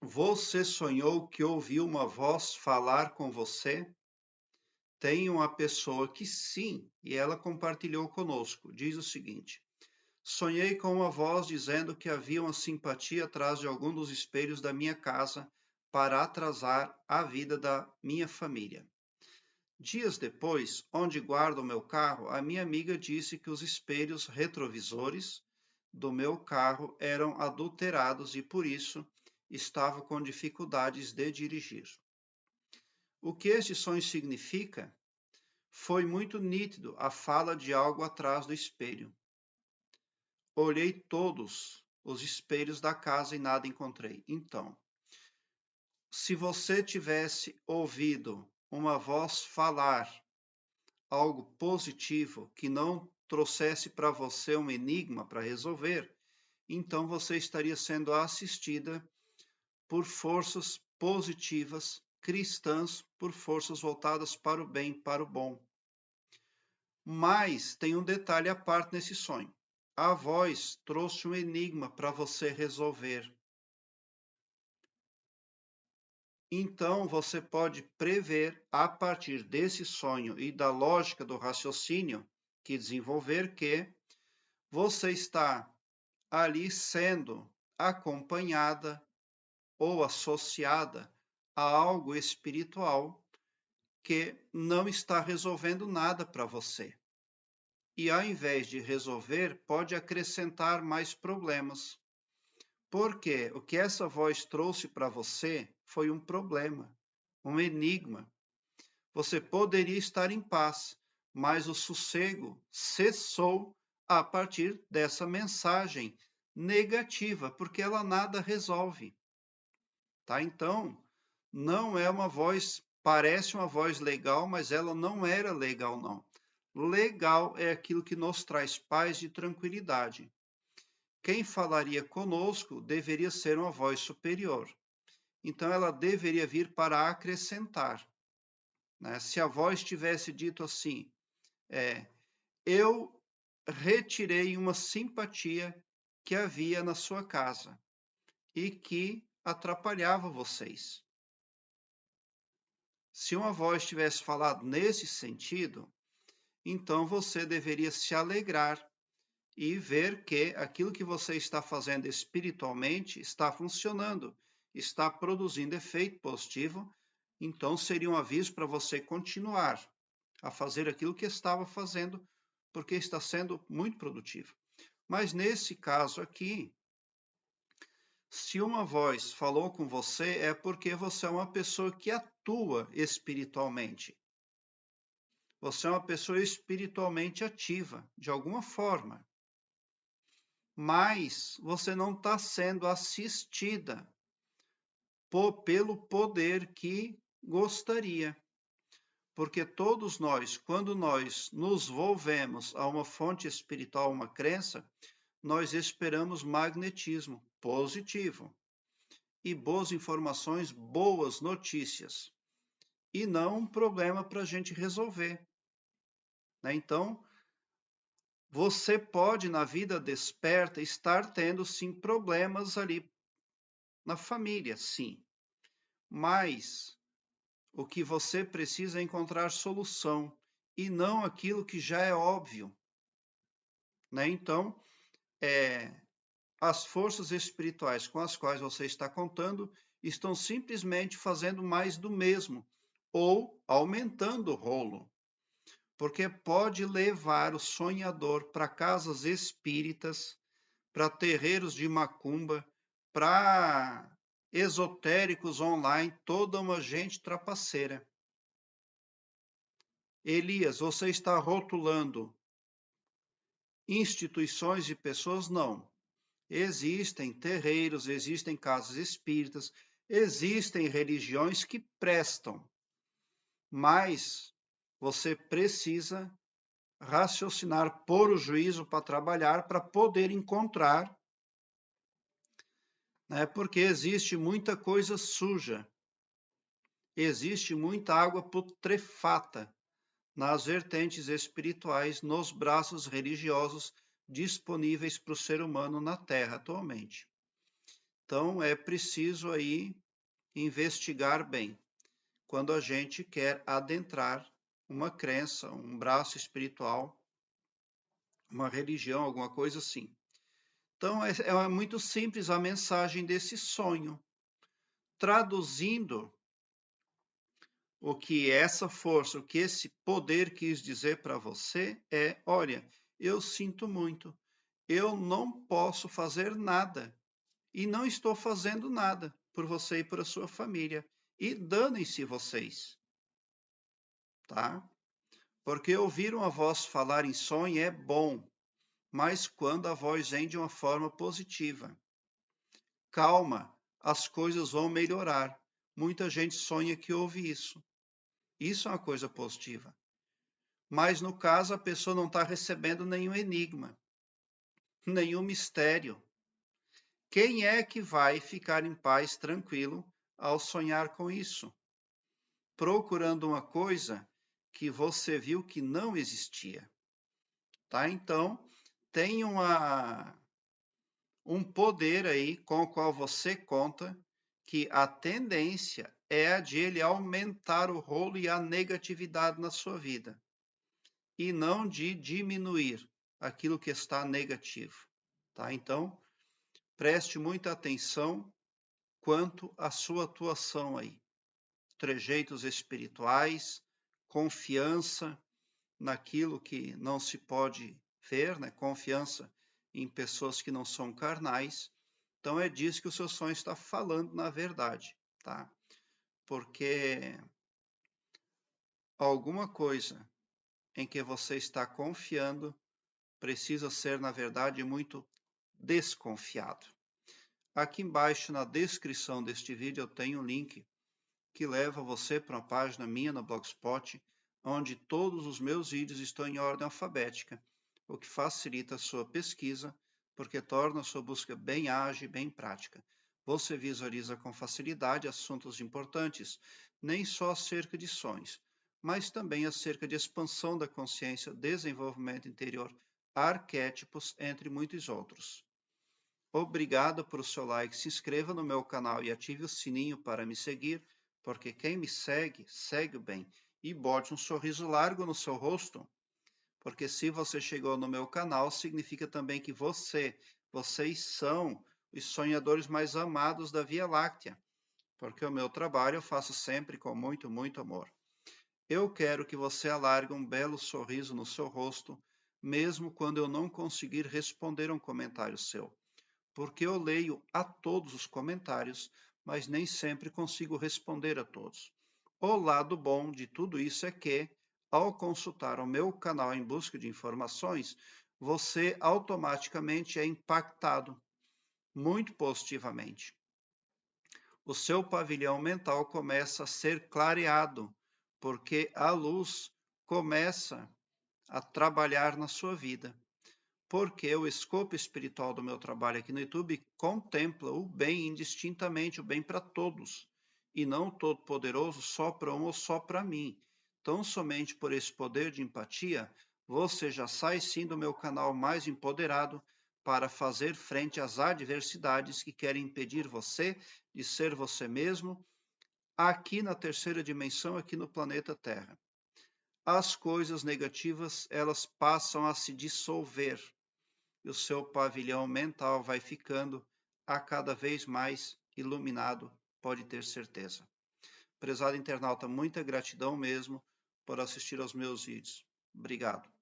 Você sonhou que ouviu uma voz falar com você? Tem uma pessoa que sim, e ela compartilhou conosco. Diz o seguinte: sonhei com uma voz dizendo que havia uma simpatia atrás de algum dos espelhos da minha casa para atrasar a vida da minha família. Dias depois, onde guardo o meu carro, a minha amiga disse que os espelhos retrovisores do meu carro eram adulterados e por isso estava com dificuldades de dirigir. O que este sonho significa? Foi muito nítido a fala de algo atrás do espelho. Olhei todos os espelhos da casa e nada encontrei. Então, se você tivesse ouvido uma voz falar algo positivo que não trouxesse para você um enigma para resolver, então você estaria sendo assistida por forças positivas, cristãs, por forças voltadas para o bem, para o bom. Mas tem um detalhe à parte nesse sonho. A voz trouxe um enigma para você resolver. Então você pode prever, a partir desse sonho e da lógica do raciocínio que desenvolver, que você está ali sendo acompanhada ou associada a algo espiritual que não está resolvendo nada para você. E ao invés de resolver, pode acrescentar mais problemas. Porque o que essa voz trouxe para você foi um problema, um enigma. Você poderia estar em paz, mas o sossego cessou a partir dessa mensagem negativa, porque ela nada resolve. Tá? Então, não é uma voz, parece uma voz legal, mas ela não era legal, não. Legal é aquilo que nos traz paz e tranquilidade. Quem falaria conosco deveria ser uma voz superior. Então, ela deveria vir para acrescentar. Né? Se a voz tivesse dito assim, eu retirei uma simpatia que havia na sua casa e que atrapalhava vocês. Se uma voz tivesse falado nesse sentido, então você deveria se alegrar e ver que aquilo que você está fazendo espiritualmente está funcionando, está produzindo efeito positivo, então seria um aviso para você continuar a fazer aquilo que estava fazendo, porque está sendo muito produtivo. Mas nesse caso aqui, se uma voz falou com você, é porque você é uma pessoa que atua espiritualmente. Você é uma pessoa espiritualmente ativa, de alguma forma. Mas você não está sendo assistida pelo poder que gostaria. Porque todos nós, quando nós nos volvemos a uma fonte espiritual, uma crença, nós esperamos magnetismo positivo e boas informações, boas notícias, e não um problema para a gente resolver. Né? Então, você pode, na vida desperta, estar tendo, sim, problemas ali na família, sim. Mas o que você precisa é encontrar solução e não aquilo que já é óbvio. Né? Então, as forças espirituais com as quais você está contando estão simplesmente fazendo mais do mesmo ou aumentando o rolo, porque pode levar o sonhador para casas espíritas, para terreiros de macumba, para esotéricos online, toda uma gente trapaceira. Elias, você está rotulando instituições e pessoas? Não. Existem terreiros, existem casas espíritas, existem religiões que prestam, mas você precisa raciocinar, pôr o juízo para trabalhar, para poder encontrar, né? Porque existe muita coisa suja, existe muita água putrefata nas vertentes espirituais, nos braços religiosos disponíveis para o ser humano na Terra atualmente. Então, é preciso aí investigar bem quando a gente quer adentrar uma crença, um braço espiritual, uma religião, alguma coisa assim. Então, é muito simples a mensagem desse sonho. Traduzindo o que essa força, o que esse poder quis dizer para você é: olha, eu sinto muito, eu não posso fazer nada e não estou fazendo nada por você e por a sua família. E danem-se vocês, tá? Porque ouvir uma voz falar em sonho é bom, mas quando a voz vem de uma forma positiva. Calma, as coisas vão melhorar. Muita gente sonha que ouve isso. Isso é uma coisa positiva. Mas no caso, a pessoa não está recebendo nenhum enigma, nenhum mistério. Quem é que vai ficar em paz, tranquilo, ao sonhar com isso? Procurando uma coisa que você viu que não existia. Tá? Então, tem um poder aí com o qual você conta que a tendência é a de ele aumentar o rolo e a negatividade na sua vida e não de diminuir aquilo que está negativo, tá? Então, preste muita atenção quanto à sua atuação aí. Trejeitos espirituais, confiança naquilo que não se pode ver, né? Confiança em pessoas que não são carnais. Então é disso que o seu sonho está falando na verdade, tá? Porque alguma coisa em que você está confiando precisa ser, na verdade, muito desconfiado. Aqui embaixo na descrição deste vídeo eu tenho um link que leva você para uma página minha no Blogspot, onde todos os meus vídeos estão em ordem alfabética, o que facilita a sua pesquisa, porque torna a sua busca bem ágil e bem prática. Você visualiza com facilidade assuntos importantes, nem só acerca de sonhos, mas também acerca de expansão da consciência, desenvolvimento interior, arquétipos, entre muitos outros. Obrigado por o seu like, se inscreva no meu canal e ative o sininho para me seguir, porque quem me segue, segue o bem. E bote um sorriso largo no seu rosto, porque se você chegou no meu canal, significa também que vocês são os sonhadores mais amados da Via Láctea, porque o meu trabalho eu faço sempre com muito, muito amor. Eu quero que você alargue um belo sorriso no seu rosto, mesmo quando eu não conseguir responder um comentário seu, porque eu leio a todos os comentários, mas nem sempre consigo responder a todos. O lado bom de tudo isso é que, ao consultar o meu canal em busca de informações, você automaticamente é impactado muito positivamente. O seu pavilhão mental começa a ser clareado, porque a luz começa a trabalhar na sua vida. Porque o escopo espiritual do meu trabalho aqui no YouTube contempla o bem indistintamente, o bem para todos, e não o todo-poderoso só para um ou só para mim. Então, somente por esse poder de empatia, você já sai sim do meu canal mais empoderado para fazer frente às adversidades que querem impedir você de ser você mesmo aqui na terceira dimensão, aqui no planeta Terra. As coisas negativas, elas passam a se dissolver e o seu pavilhão mental vai ficando a cada vez mais iluminado, pode ter certeza. Prezado internauta, muita gratidão mesmo por assistir aos meus vídeos. Obrigado.